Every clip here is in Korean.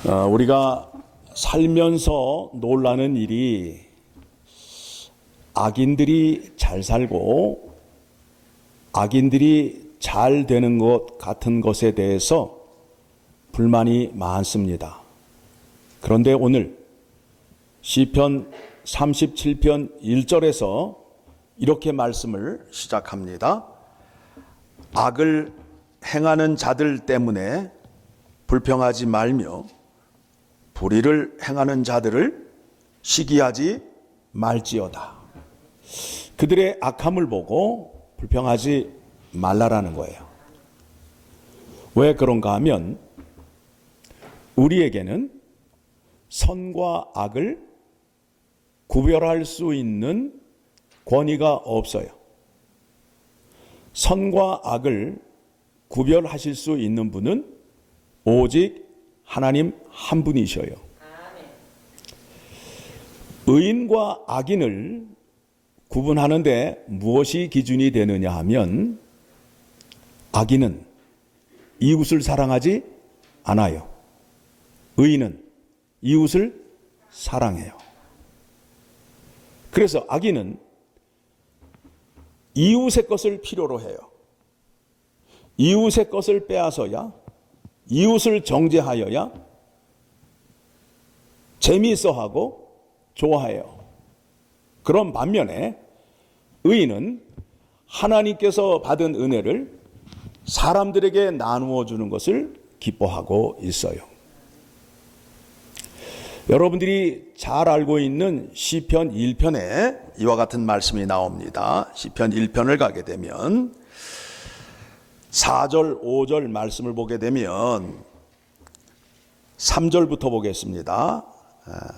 우리가 살면서 놀라는 일이 악인들이 잘 살고 악인들이 잘 되는 것 같은 것에 대해서 불만이 많습니다. 그런데 오늘 시편 37편 1절에서 이렇게 말씀을 시작합니다. 악을 행하는 자들 때문에 불평하지 말며 불의를 행하는 자들을 시기하지 말지어다. 그들의 악함을 보고 불평하지 말라라는 거예요. 왜 그런가 하면 우리에게는 선과 악을 구별할 수 있는 권위가 없어요. 선과 악을 구별하실 수 있는 분은 오직 하나님 한 분이셔요. 의인과 악인을 구분하는데 무엇이 기준이 되느냐 하면 악인은 이웃을 사랑하지 않아요. 의인은 이웃을 사랑해요. 그래서 악인은 이웃의 것을 필요로 해요. 이웃의 것을 빼앗아야, 이웃을 정죄하여야 재미있어 하고 좋아해요. 그런 반면에 의인은 하나님께서 받은 은혜를 사람들에게 나누어 주는 것을 기뻐하고 있어요. 여러분들이 잘 알고 있는 시편 1편에 이와 같은 말씀이 나옵니다. 시편 1편을 가게 되면 4절, 5절 말씀을 보게 되면 3절부터 보겠습니다.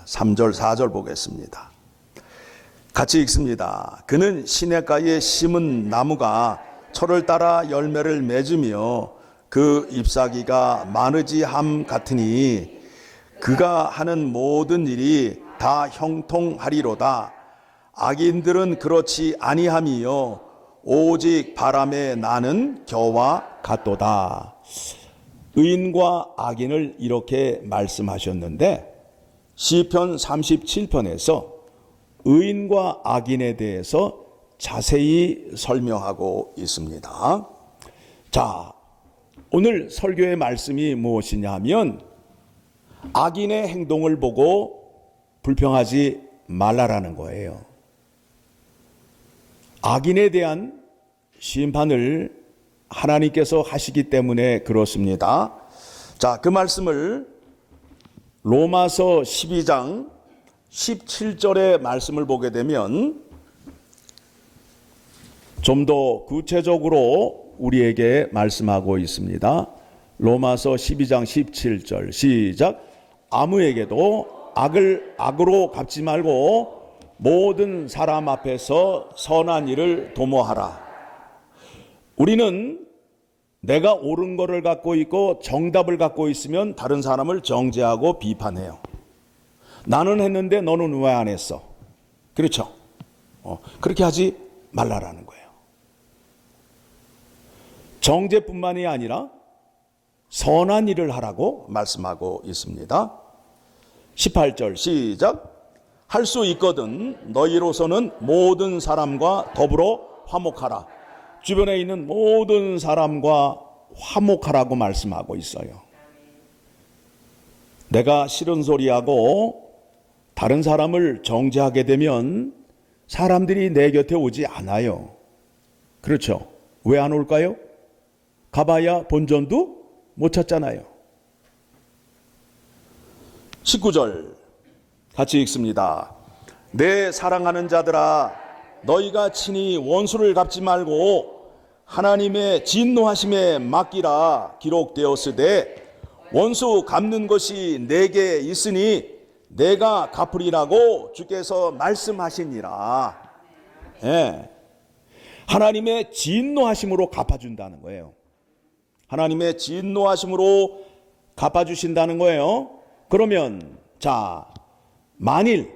3절, 4절 보겠습니다. 같이 읽습니다. 그는 시냇가에 심은 나무가 철을 따라 열매를 맺으며 그 잎사귀가 마르지함 같으니 그가 하는 모든 일이 다 형통하리로다. 악인들은 그렇지 아니함이요 오직 바람에 나는 겨와 같도다. 의인과 악인을 이렇게 말씀하셨는데 시편 37편에서 의인과 악인에 대해서 자세히 설명하고 있습니다. 자, 오늘 설교의 말씀이 무엇이냐 하면 악인의 행동을 보고 불평하지 말라라는 거예요. 악인에 대한 심판을 하나님께서 하시기 때문에 그렇습니다. 자, 그 말씀을 로마서 12장 17절의 말씀을 보게 되면 좀 더 구체적으로 우리에게 말씀하고 있습니다. 로마서 12장 17절 시작. 아무에게도 악을 악으로 갚지 말고 모든 사람 앞에서 선한 일을 도모하라. 우리는 내가 옳은 거를 갖고 있고 정답을 갖고 있으면 다른 사람을 정죄하고 비판해요. 나는 했는데 너는 왜 안 했어? 그렇죠? 그렇게 하지 말라라는 거예요. 정죄뿐만이 아니라 선한 일을 하라고 말씀하고 있습니다. 18절 시작. 할 수 있거든 너희로서는 모든 사람과 더불어 화목하라. 주변에 있는 모든 사람과 화목하라고 말씀하고 있어요. 내가 싫은 소리하고 다른 사람을 정죄하게 되면 사람들이 내 곁에 오지 않아요. 그렇죠? 왜 안 올까요? 가봐야 본전도 못 찾잖아요. 19절 같이 읽습니다. 내 사랑하는 자들아 너희가 친히 원수를 갚지 말고 하나님의 진노하심에 맡기라. 기록되었으되 원수 갚는 것이 내게 있으니 내가 갚으리라고 주께서 말씀하시니라. 예. 하나님의 진노하심으로 갚아준다는 거예요. 하나님의 진노하심으로 갚아주신다는 거예요. 그러면 자, 만일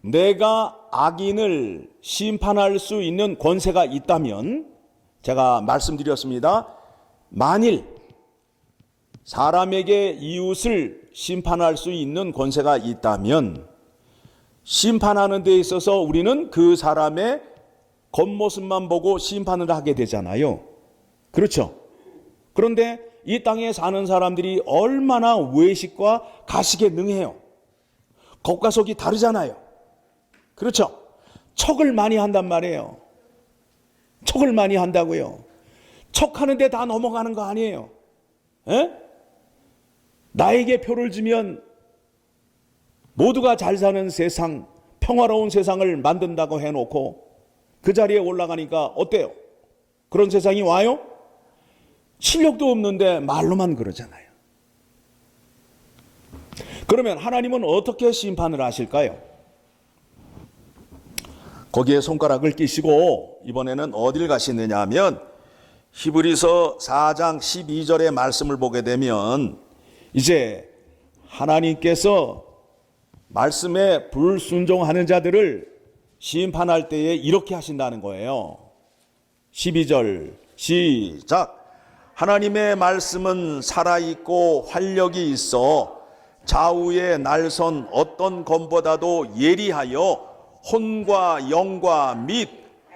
내가 악인을 심판할 수 있는 권세가 있다면 제가 말씀드렸습니다. 만일 사람에게 이웃을 심판할 수 있는 권세가 있다면 심판하는 데 있어서 우리는 그 사람의 겉모습만 보고 심판을 하게 되잖아요. 그렇죠? 그런데 이 땅에 사는 사람들이 얼마나 외식과 가식에 능해요. 겉과 속이 다르잖아요. 그렇죠? 척을 많이 한단 말이에요. 척을 많이 한다고요. 척하는데 다 넘어가는 거 아니에요. 에? 나에게 표를 주면 모두가 잘 사는 세상, 평화로운 세상을 만든다고 해놓고 그 자리에 올라가니까 어때요? 그런 세상이 와요? 실력도 없는데 말로만 그러잖아요. 그러면 하나님은 어떻게 심판을 하실까요? 거기에 손가락을 끼시고 이번에는 어딜 가시느냐 하면 히브리서 4장 12절의 말씀을 보게 되면 이제 하나님께서 말씀에 불순종하는 자들을 심판할 때에 이렇게 하신다는 거예요. 12절 시작. 하나님의 말씀은 살아있고 활력이 있어 좌우의 날선 어떤 검보다도 예리하여 혼과 영과 및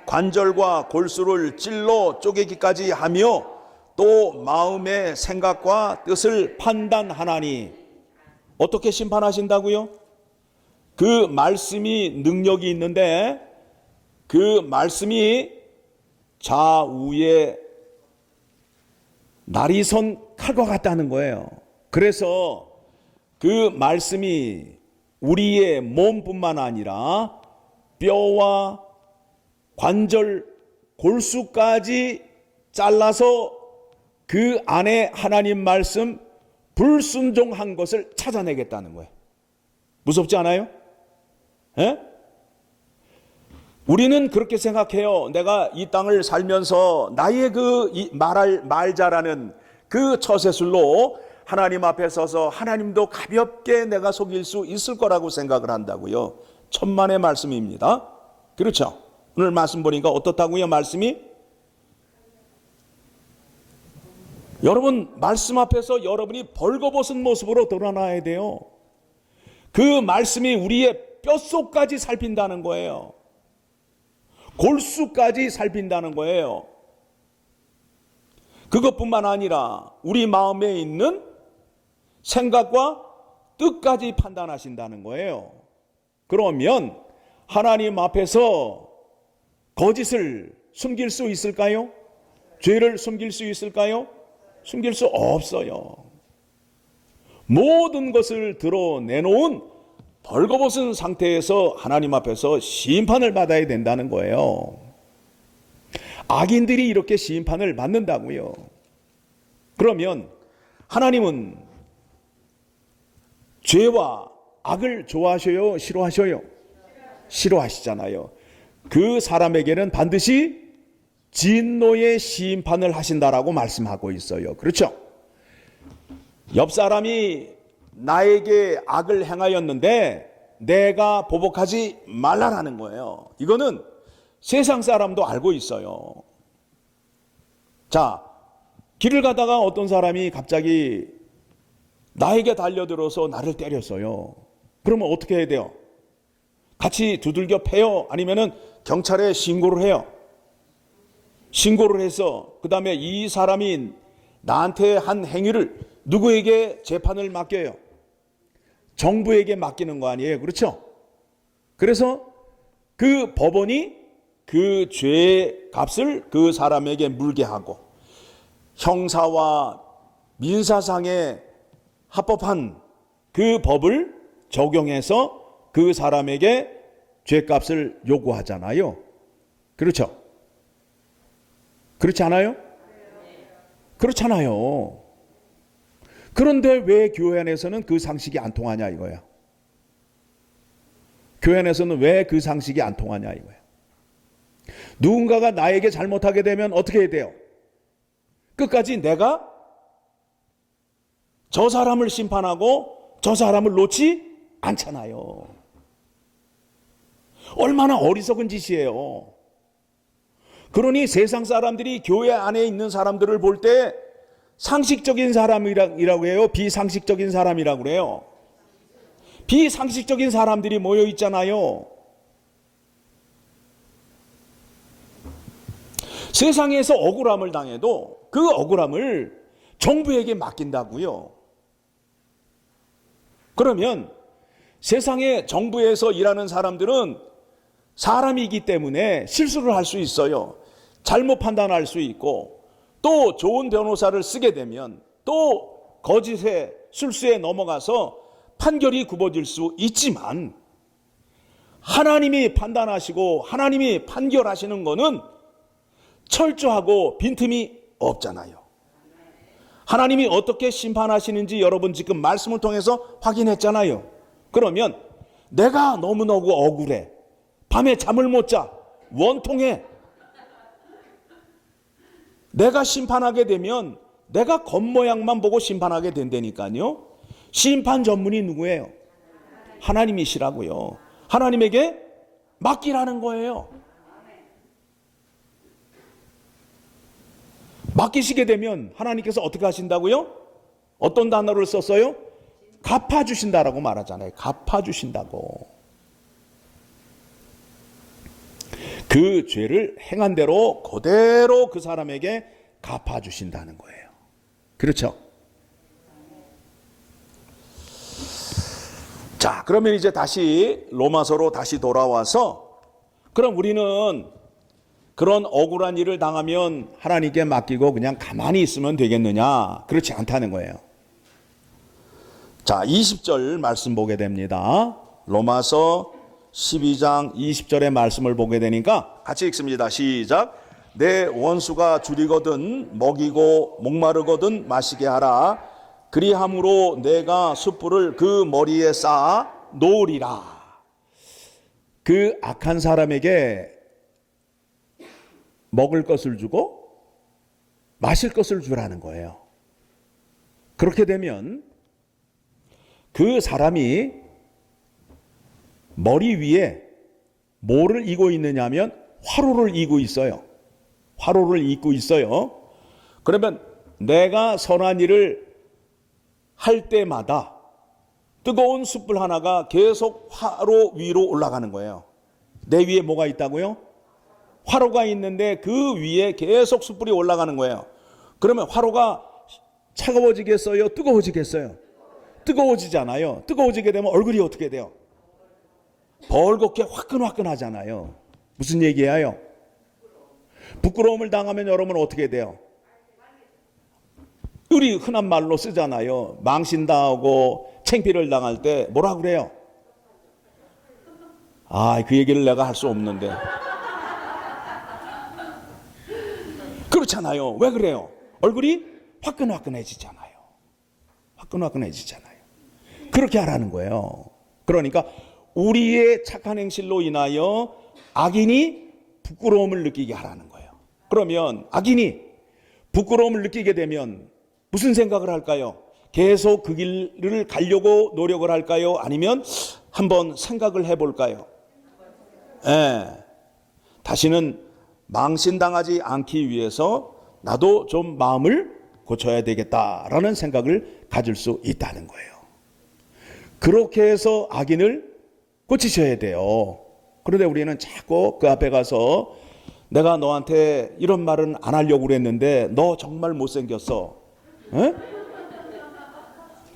관절과 골수를 찔러 쪼개기까지 하며 또 마음의 생각과 뜻을 판단하나니. 어떻게 심판하신다고요? 그 말씀이 능력이 있는데 그 말씀이 좌우에 날이 선 칼과 같다는 거예요. 그래서 그 말씀이 우리의 몸뿐만 아니라 뼈와 관절, 골수까지 잘라서 그 안에 하나님 말씀 불순종한 것을 찾아내겠다는 거예요. 무섭지 않아요? 에? 우리는 그렇게 생각해요. 내가 이 땅을 살면서 나의 그 말 잘하는 그 처세술로 하나님 앞에 서서 하나님도 가볍게 내가 속일 수 있을 거라고 생각을 한다고요. 천만의 말씀입니다. 그렇죠? 오늘 말씀 보니까 어떻다고요? 말씀이? 여러분 말씀 앞에서 여러분이 벌거벗은 모습으로 드러나야 돼요. 그 말씀이 우리의 뼛속까지 살핀다는 거예요. 골수까지 살핀다는 거예요. 그것뿐만 아니라 우리 마음에 있는 생각과 뜻까지 판단하신다는 거예요. 그러면 하나님 앞에서 거짓을 숨길 수 있을까요? 죄를 숨길 수 있을까요? 숨길 수 없어요. 모든 것을 드러내놓은 벌거벗은 상태에서 하나님 앞에서 심판을 받아야 된다는 거예요. 악인들이 이렇게 심판을 받는다고요. 그러면 하나님은 죄와 악을 좋아하셔요? 싫어하셔요? 싫어하시잖아요. 그 사람에게는 반드시 진노의 심판을 하신다라고 말씀하고 있어요. 그렇죠? 옆 사람이 나에게 악을 행하였는데 내가 보복하지 말라라는 거예요. 이거는 세상 사람도 알고 있어요. 자, 길을 가다가 어떤 사람이 갑자기 나에게 달려들어서 나를 때렸어요. 그러면 어떻게 해야 돼요? 같이 두들겨 패요? 아니면은 경찰에 신고를 해요? 신고를 해서 그 다음에 이 사람이 나한테 한 행위를 누구에게 재판을 맡겨요? 정부에게 맡기는 거 아니에요? 그렇죠? 그래서 그 법원이 그 죄의 값을 그 사람에게 물게 하고 형사와 민사상에 합법한 그 법을 적용해서 그 사람에게 죄값을 요구하잖아요. 그렇죠? 그렇지 않아요? 그렇잖아요. 그런데 왜 교회 안에서는 그 상식이 안 통하냐 이거야. 교회 안에서는 왜 그 상식이 안 통하냐 이거야. 누군가가 나에게 잘못하게 되면 어떻게 해야 돼요? 끝까지 내가 저 사람을 심판하고 저 사람을 놓지 않잖아요. 얼마나 어리석은 짓이에요. 그러니 세상 사람들이 교회 안에 있는 사람들을 볼 때 상식적인 사람이라고 해요? 비상식적인 사람이라고 그래요? 비상식적인 사람들이 모여 있잖아요. 세상에서 억울함을 당해도 그 억울함을 정부에게 맡긴다고요. 그러면 세상에 정부에서 일하는 사람들은 사람이기 때문에 실수를 할 수 있어요. 잘못 판단할 수 있고, 또 좋은 변호사를 쓰게 되면 또 거짓에 술수에 넘어가서 판결이 굽어질 수 있지만, 하나님이 판단하시고 하나님이 판결하시는 거는 철저하고 빈틈이 없잖아요. 하나님이 어떻게 심판하시는지 여러분 지금 말씀을 통해서 확인했잖아요. 그러면 내가 너무너무 억울해, 밤에 잠을 못 자, 원통해, 내가 심판하게 되면 내가 겉모양만 보고 심판하게 된다니까요. 심판 전문이 누구예요? 하나님이시라고요. 하나님에게 맡기라는 거예요. 맡기시게 되면 하나님께서 어떻게 하신다고요? 어떤 단어를 썼어요? 갚아주신다라고 말하잖아요. 갚아주신다고. 그 죄를 행한 대로 그대로 그 사람에게 갚아주신다는 거예요. 그렇죠? 자, 그러면 이제 다시 로마서로 다시 돌아와서, 그럼 우리는 그런 억울한 일을 당하면 하나님께 맡기고 그냥 가만히 있으면 되겠느냐? 그렇지 않다는 거예요. 자, 20절 말씀 보게 됩니다. 로마서 12장 20절의 말씀을 보게 되니까 같이 읽습니다. 시작. 내 원수가 줄이거든 먹이고 목마르거든 마시게 하라. 그리함으로 내가 숯불을 그 머리에 쌓아 놓으리라. 그 악한 사람에게 먹을 것을 주고 마실 것을 주라는 거예요. 그렇게 되면 그 사람이 머리 위에 뭐를 이고 있느냐 하면 화로를 이고 있어요. 화로를 이고 있어요. 그러면 내가 선한 일을 할 때마다 뜨거운 숯불 하나가 계속 화로 위로 올라가는 거예요. 내 위에 뭐가 있다고요? 화로가 있는데 그 위에 계속 숯불이 올라가는 거예요. 그러면 화로가 차가워지겠어요? 뜨거워지겠어요? 뜨거워지잖아요. 뜨거워지게 되면 얼굴이 어떻게 돼요? 벌겋게 화끈화끈하잖아요. 무슨 얘기예요? 부끄러움을 당하면 여러분 어떻게 돼요? 우리 흔한 말로 쓰잖아요. 망신당하고 창피를 당할 때 뭐라 그래요? 그 얘기를 내가 할 수 없는데. 그렇잖아요. 왜 그래요? 얼굴이 화끈화끈해지잖아요. 화끈화끈해지잖아요. 그렇게 하라는 거예요. 그러니까 우리의 착한 행실로 인하여 악인이 부끄러움을 느끼게 하라는 거예요. 그러면 악인이 부끄러움을 느끼게 되면 무슨 생각을 할까요? 계속 그 길을 가려고 노력을 할까요? 아니면 한번 생각을 해볼까요? 다시는 망신당하지 않기 위해서 나도 좀 마음을 고쳐야 되겠다라는 생각을 가질 수 있다는 거예요. 그렇게 해서 악인을 고치셔야 돼요. 그런데 우리는 자꾸 그 앞에 가서 내가 너한테 이런 말은 안 하려고 그랬는데 너 정말 못생겼어.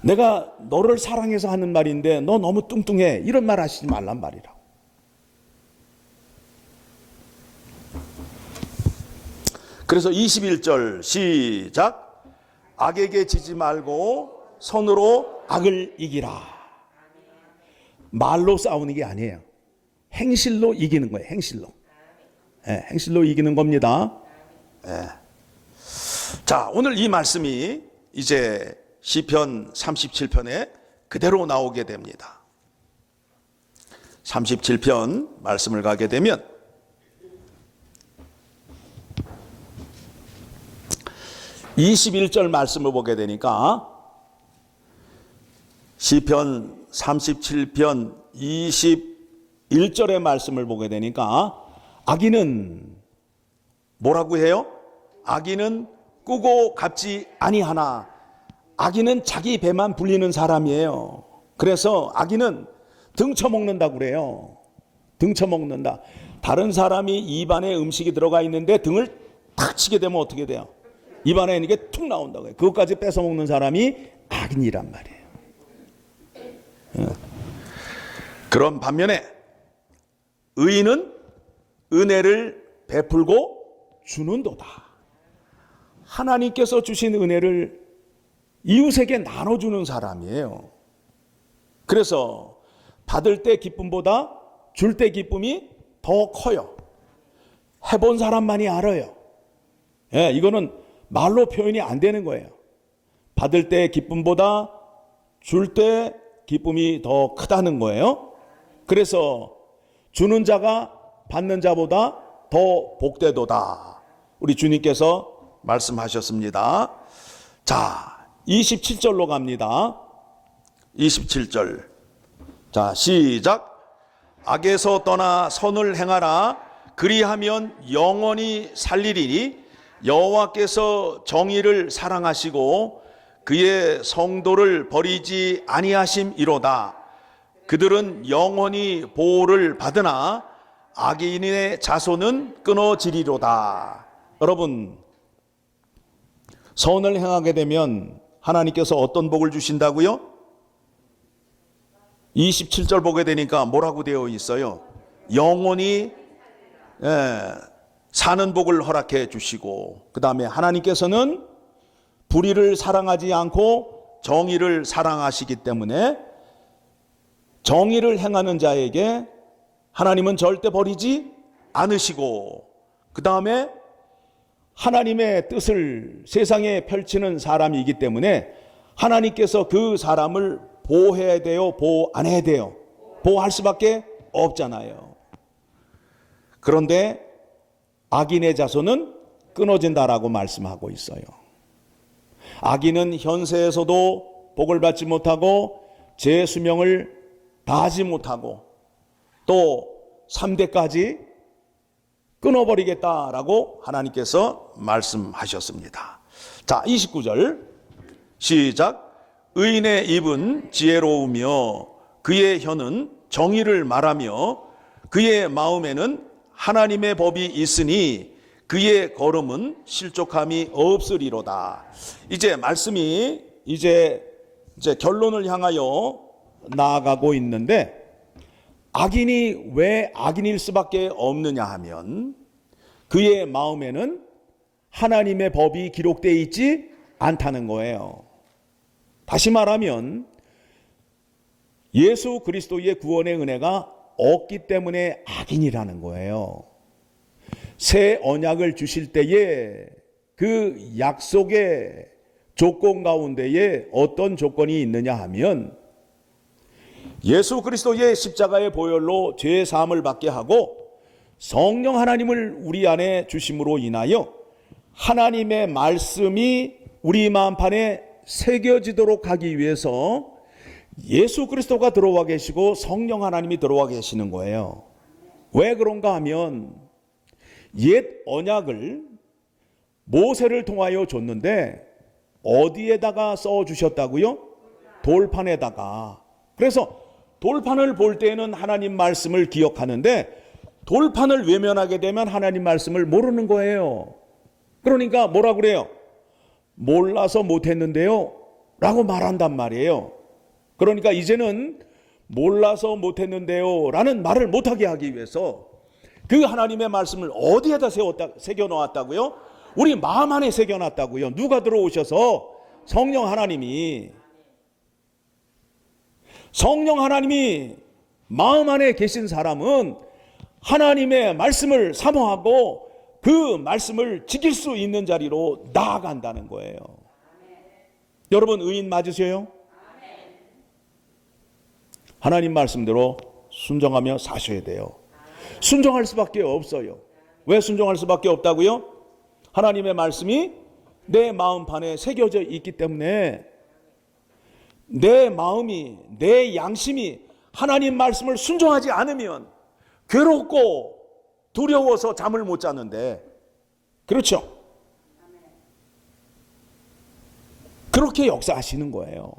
내가 너를 사랑해서 하는 말인데 너 너무 뚱뚱해. 이런 말 하시지 말란 말이라고. 그래서 21절 시작. 악에게 지지 말고 손으로 악을 이기라. 말로 싸우는 게 아니에요. 행실로 이기는 거예요. 행실로. 행실로 이기는 겁니다. 자, 오늘 이 말씀이 이제 시편 37편에 그대로 나오게 됩니다. 37편 말씀을 가게 되면 (21절) 말씀을 보게 되니까 시편 37편 21절의 말씀을 보게 되니까 악인은 뭐라고 해요? 악인은 꾸고 갚지 아니하나. 악인은 자기 배만 불리는 사람이에요. 그래서 악인은 등쳐먹는다고 그래요. 등쳐먹는다. 다른 사람이 입안에 음식이 들어가 있는데 등을 탁 치게 되면 어떻게 돼요? 입안에 있는 게 툭 나온다고요. 그것까지 뺏어먹는 사람이 악인이란 말이에요. 그런 반면에 의인은 은혜를 베풀고 주는도다. 하나님께서 주신 은혜를 이웃에게 나눠주는 사람이에요. 그래서 받을 때 기쁨보다 줄 때 기쁨이 더 커요. 해본 사람만이 알아요. 예, 이거는 말로 표현이 안 되는 거예요. 받을 때 기쁨보다 줄 때 기쁨이 더 크다는 거예요. 그래서 주는 자가 받는 자보다 더 복되도다. 우리 주님께서 말씀하셨습니다. 자, 27절로 갑니다. 27절. 자, 시작. 악에서 떠나 선을 행하라. 그리하면 영원히 살리리니 여호와께서 정의를 사랑하시고 그의 성도를 버리지 아니하심이로다. 그들은 영원히 보호를 받으나 악인의 자손은 끊어지리로다. 여러분, 선을 행하게 되면 하나님께서 어떤 복을 주신다고요? 27절 보게 되니까 뭐라고 되어 있어요? 영원히 사는 복을 허락해 주시고, 그 다음에 하나님께서는 불의를 사랑하지 않고 정의를 사랑하시기 때문에 정의를 행하는 자에게 하나님은 절대 버리지 않으시고, 그 다음에 하나님의 뜻을 세상에 펼치는 사람이기 때문에 하나님께서 그 사람을 보호해야 돼요? 보호 안 해야 돼요? 보호할 수밖에 없잖아요. 그런데 악인의 자손은 끊어진다라고 말씀하고 있어요. 악인은 현세에서도 복을 받지 못하고 제 수명을 다하지 못하고 또 3대까지 끊어버리겠다라고 하나님께서 말씀하셨습니다. 자, 29절 시작. 의인의 입은 지혜로우며 그의 혀는 정의를 말하며 그의 마음에는 하나님의 법이 있으니 그의 걸음은 실족함이 없으리로다. 이제 말씀이 이제 결론을 향하여 나아가고 있는데, 악인이 왜 악인일 수밖에 없느냐 하면 그의 마음에는 하나님의 법이 기록되어 있지 않다는 거예요. 다시 말하면 예수 그리스도의 구원의 은혜가 없기 때문에 악인이라는 거예요. 새 언약을 주실 때에 그 약속의 조건 가운데에 어떤 조건이 있느냐 하면 예수 그리스도의 십자가의 보혈로 죄 사함을 받게 하고 성령 하나님을 우리 안에 주심으로 인하여 하나님의 말씀이 우리 마음판에 새겨지도록 하기 위해서 예수 그리스도가 들어와 계시고 성령 하나님이 들어와 계시는 거예요. 왜 그런가 하면 옛 언약을 모세를 통하여 줬는데 어디에다가 써 주셨다고요? 돌판에다가. 그래서 돌판을 볼 때는 하나님 말씀을 기억하는데 돌판을 외면하게 되면 하나님 말씀을 모르는 거예요. 그러니까 뭐라 그래요? 몰라서 못했는데요 라고 말한단 말이에요. 그러니까 이제는 몰라서 못했는데요 라는 말을 못하게 하기 위해서 그 하나님의 말씀을 어디에다 새겨놓았다고요? 우리 마음 안에 새겨놨다고요. 누가 들어오셔서? 성령 하나님이 마음 안에 계신 사람은 하나님의 말씀을 사모하고 그 말씀을 지킬 수 있는 자리로 나아간다는 거예요. 여러분, 의인 맞으세요? 하나님 말씀대로 순종하며 사셔야 돼요. 순종할 수밖에 없어요. 왜 순종할 수밖에 없다고요? 하나님의 말씀이 내 마음판에 새겨져 있기 때문에 내 마음이, 내 양심이 하나님 말씀을 순종하지 않으면 괴롭고 두려워서 잠을 못 자는데, 그렇죠? 그렇게 역사하시는 거예요.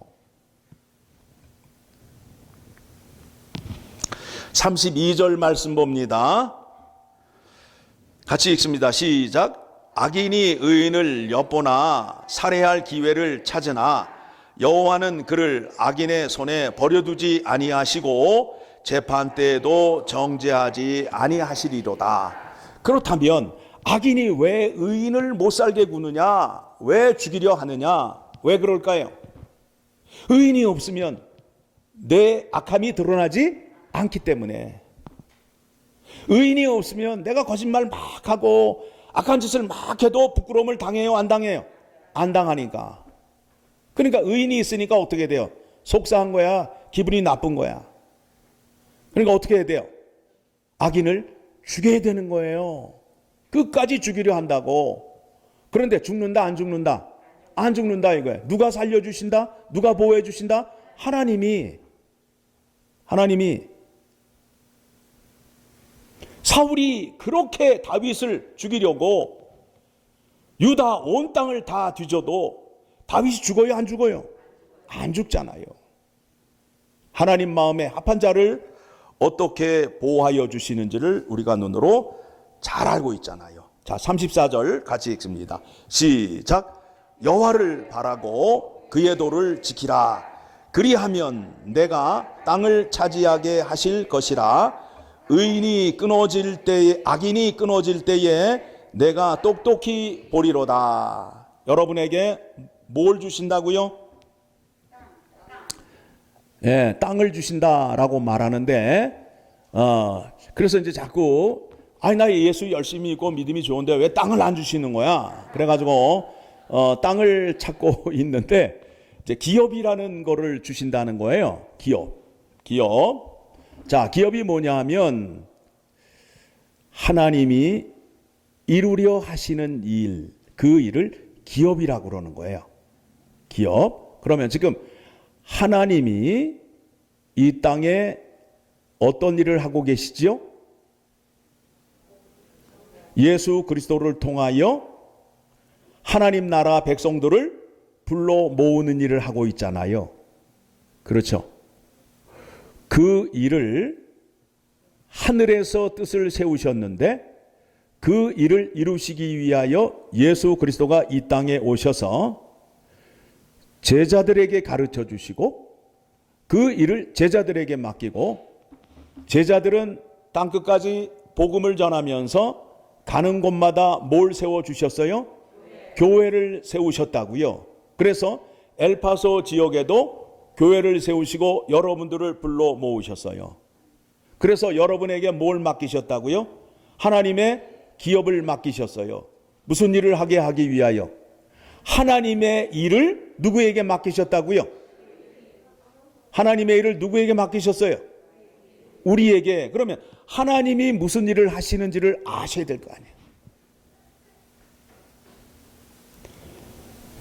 32절 말씀 봅니다. 같이 읽습니다. 시작. 악인이 의인을 엿보나 살해할 기회를 찾으나 여호와는 그를 악인의 손에 버려두지 아니하시고 재판 때에도 정죄하지 아니하시리로다. 그렇다면 악인이 왜 의인을 못 살게 구느냐? 왜 죽이려 하느냐? 왜 그럴까요? 의인이 없으면 내 악함이 드러나지 않기 때문에. 의인이 없으면 내가 거짓말 막 하고 악한 짓을 막 해도 부끄러움을 당해요? 안 당해요? 안 당하니까. 그러니까 의인이 있으니까 어떻게 돼요? 속상한 거야? 기분이 나쁜 거야? 그러니까 어떻게 해야 돼요? 악인을 죽여야 되는 거예요. 끝까지 죽이려 한다고. 그런데 죽는다 안 죽는다? 안 죽는다 이거예요. 누가 살려주신다? 누가 보호해 주신다? 하나님이. 사울이 그렇게 다윗을 죽이려고 유다 온 땅을 다 뒤져도 다윗이 죽어요? 안 죽어요? 안 죽잖아요. 하나님 마음에 합한 자를 어떻게 보호하여 주시는지를 우리가 눈으로 잘 알고 있잖아요. 자, 34절 같이 읽습니다. 시작. 여호와를 바라고 그의 도를 지키라. 그리하면 내가 땅을 차지하게 하실 것이라. 의인이 끊어질 때에, 악인이 끊어질 때에 내가 똑똑히 보리로다. 여러분에게 뭘 주신다고요? 예, 땅을 주신다라고 말하는데, 그래서 이제 자꾸, 나 예수 열심히 믿고 믿음이 좋은데 왜 땅을 안 주시는 거야? 그래가지고, 땅을 찾고 있는데, 이제 기업이라는 거를 주신다는 거예요. 기업. 자, 기업이 뭐냐 하면, 하나님이 이루려 하시는 일, 그 일을 기업이라고 그러는 거예요. 기업. 그러면 지금 하나님이 이 땅에 어떤 일을 하고 계시지요? 예수 그리스도를 통하여 하나님 나라 백성들을 불러 모으는 일을 하고 있잖아요. 그렇죠? 그 일을 하늘에서 뜻을 세우셨는데 그 일을 이루시기 위하여 예수 그리스도가 이 땅에 오셔서 제자들에게 가르쳐 주시고 그 일을 제자들에게 맡기고 제자들은 땅끝까지 복음을 전하면서 가는 곳마다 뭘 세워주셨어요? 교회를 세우셨다고요. 그래서 엘파소 지역에도 교회를 세우시고 여러분들을 불러 모으셨어요. 그래서 여러분에게 뭘 맡기셨다고요? 하나님의 기업을 맡기셨어요. 무슨 일을 하기 위하여? 하나님의 일을 누구에게 맡기셨다고요? 하나님의 일을 누구에게 맡기셨어요? 우리에게. 그러면 하나님이 무슨 일을 하시는지를 아셔야 될 거 아니에요.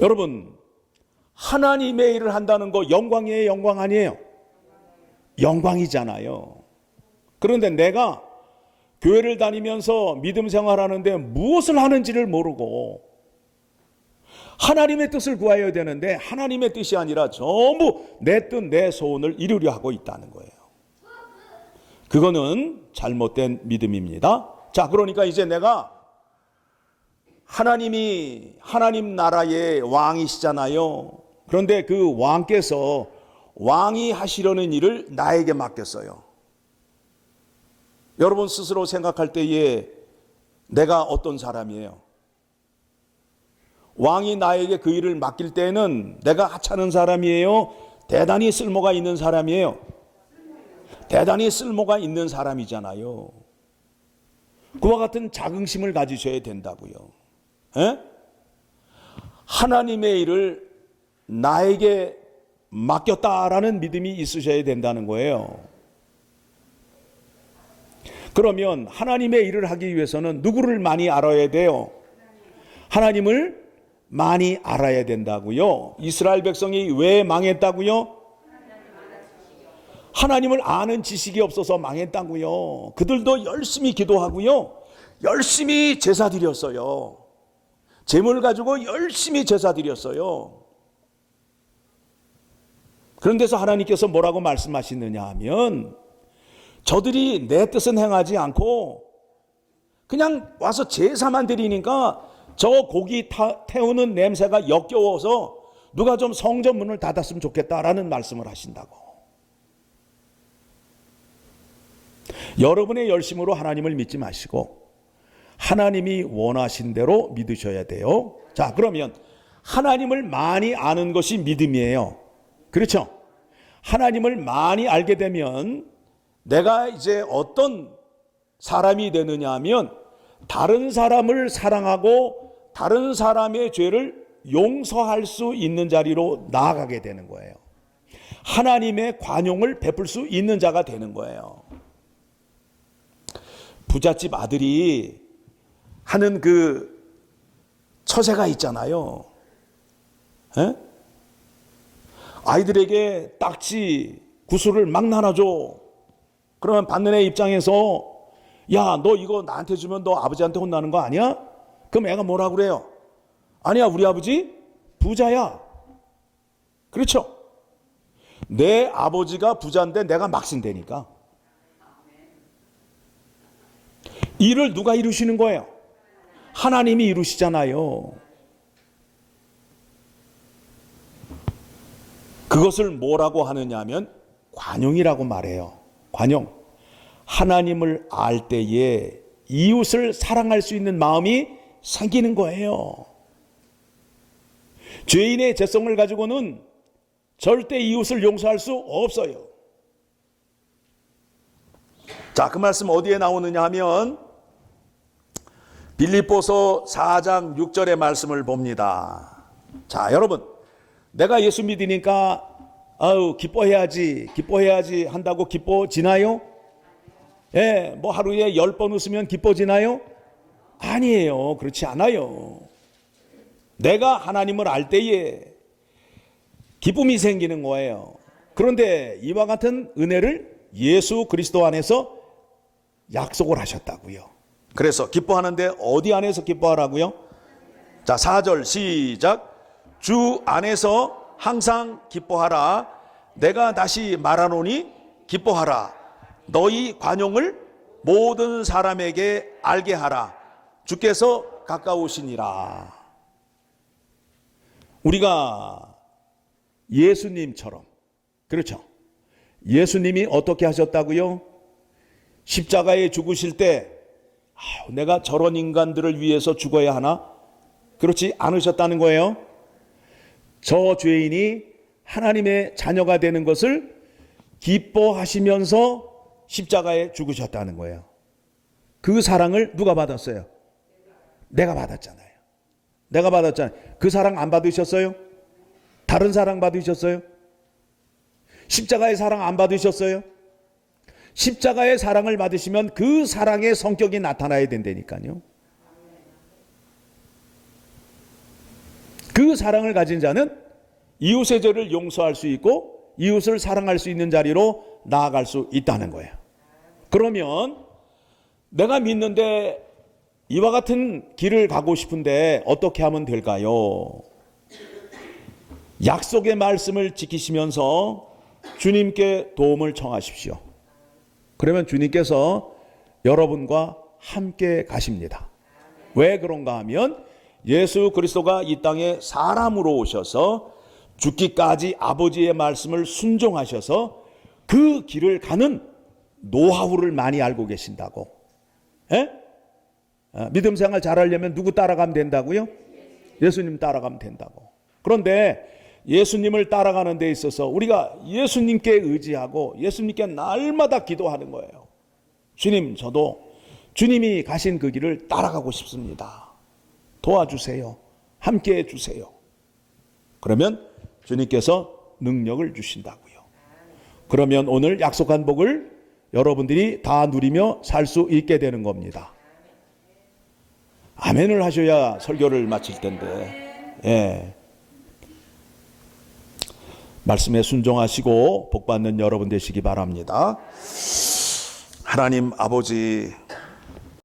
여러분, 하나님의 일을 한다는 거 영광이에요? 영광 아니에요? 영광이잖아요. 그런데 내가 교회를 다니면서 믿음 생활하는데 무엇을 하는지를 모르고 하나님의 뜻을 구해야 되는데 하나님의 뜻이 아니라 전부 내 뜻, 내 소원을 이루려 하고 있다는 거예요. 그거는 잘못된 믿음입니다. 자, 그러니까 이제 내가 하나님이 하나님 나라의 왕이시잖아요. 그런데 그 왕께서 왕이 하시려는 일을 나에게 맡겼어요. 여러분 스스로 생각할 때에 내가 어떤 사람이에요? 왕이 나에게 그 일을 맡길 때는 내가 하찮은 사람이에요? 대단히 쓸모가 있는 사람이에요? 대단히 쓸모가 있는 사람이잖아요. 그와 같은 자긍심을 가지셔야 된다고요. 에? 하나님의 일을 나에게 맡겼다라는 믿음이 있으셔야 된다는 거예요. 그러면 하나님의 일을 하기 위해서는 누구를 많이 알아야 돼요? 하나님을 많이 알아야 된다고요. 이스라엘 백성이 왜 망했다고요? 하나님을 아는 지식이 없어서 망했다고요. 그들도 열심히 기도하고요. 열심히 제사 드렸어요. 재물 가지고 열심히 제사 드렸어요. 그런 데서 하나님께서 뭐라고 말씀하시느냐 하면 저들이 내 뜻은 행하지 않고 그냥 와서 제사만 드리니까 저 고기 태우는 냄새가 역겨워서 누가 좀 성전 문을 닫았으면 좋겠다라는 말씀을 하신다고. 여러분의 열심으로 하나님을 믿지 마시고 하나님이 원하신 대로 믿으셔야 돼요. 자, 그러면 하나님을 많이 아는 것이 믿음이에요. 그렇죠? 하나님을 많이 알게 되면 내가 이제 어떤 사람이 되느냐 하면 다른 사람을 사랑하고 다른 사람의 죄를 용서할 수 있는 자리로 나아가게 되는 거예요. 하나님의 관용을 베풀 수 있는 자가 되는 거예요. 부잣집 아들이 하는 그 처세가 있잖아요. 에? 아이들에게 딱지, 구슬을 막 나눠줘. 그러면 받는 애 입장에서 야, 너 이거 나한테 주면 너 아버지한테 혼나는 거 아니야? 그럼 애가 뭐라 그래요? 아니야, 우리 아버지 부자야. 그렇죠? 내 아버지가 부자인데 내가 막 쓴다니까. 일을 누가 이루시는 거예요? 하나님이 이루시잖아요. 그것을 뭐라고 하느냐 하면 관용이라고 말해요. 관용. 하나님을 알 때에 이웃을 사랑할 수 있는 마음이 생기는 거예요. 죄인의 죄성을 가지고는 절대 이웃을 용서할 수 없어요. 자, 그 말씀 어디에 나오느냐 하면 빌립보서 4장 6절의 말씀을 봅니다. 자, 여러분, 내가 예수 믿으니까 기뻐해야지 한다고 기뻐지나요? 예, 뭐 하루에 10번 웃으면 기뻐지나요? 아니에요. 그렇지 않아요. 내가 하나님을 알 때에 기쁨이 생기는 거예요. 그런데 이와 같은 은혜를 예수 그리스도 안에서 약속을 하셨다고요. 그래서 기뻐하는데 어디 안에서 기뻐하라고요? 자, 4절 시작. 주 안에서 항상 기뻐하라. 내가 다시 말하노니 기뻐하라. 너희 관용을 모든 사람에게 알게 하라. 주께서 가까우시니라. 우리가 예수님처럼, 그렇죠? 예수님이 어떻게 하셨다고요? 십자가에 죽으실 때 내가 저런 인간들을 위해서 죽어야 하나? 그렇지 않으셨다는 거예요. 저 죄인이 하나님의 자녀가 되는 것을 기뻐하시면서 십자가에 죽으셨다는 거예요. 그 사랑을 누가 받았어요? 내가 받았잖아요. 내가 받았잖아요. 그 사랑 안 받으셨어요? 다른 사랑 받으셨어요? 십자가의 사랑 안 받으셨어요? 십자가의 사랑을 받으시면 그 사랑의 성격이 나타나야 된다니까요. 그 사랑을 가진 자는 이웃의 죄를 용서할 수 있고 이웃을 사랑할 수 있는 자리로 나아갈 수 있다는 거예요. 그러면 내가 믿는데 이와 같은 길을 가고 싶은데 어떻게 하면 될까요? 약속의 말씀을 지키시면서 주님께 도움을 청하십시오. 그러면 주님께서 여러분과 함께 가십니다. 왜 그런가 하면 예수 그리스도가 이 땅에 사람으로 오셔서 죽기까지 아버지의 말씀을 순종하셔서 그 길을 가는 노하우를 많이 알고 계신다고. 에? 믿음 생활 잘하려면 누구 따라가면 된다고요? 예수님 따라가면 된다고. 그런데 예수님을 따라가는 데 있어서 우리가 예수님께 의지하고 예수님께 날마다 기도하는 거예요. 주님, 저도 주님이 가신 그 길을 따라가고 싶습니다. 도와주세요. 함께해 주세요. 그러면 주님께서 능력을 주신다고요. 그러면 오늘 약속한 복을 여러분들이 다 누리며 살 수 있게 되는 겁니다. 아멘을 하셔야 설교를 마칠 텐데. 예. 말씀에 순종하시고 복 받는 여러분 되시기 바랍니다. 하나님 아버지,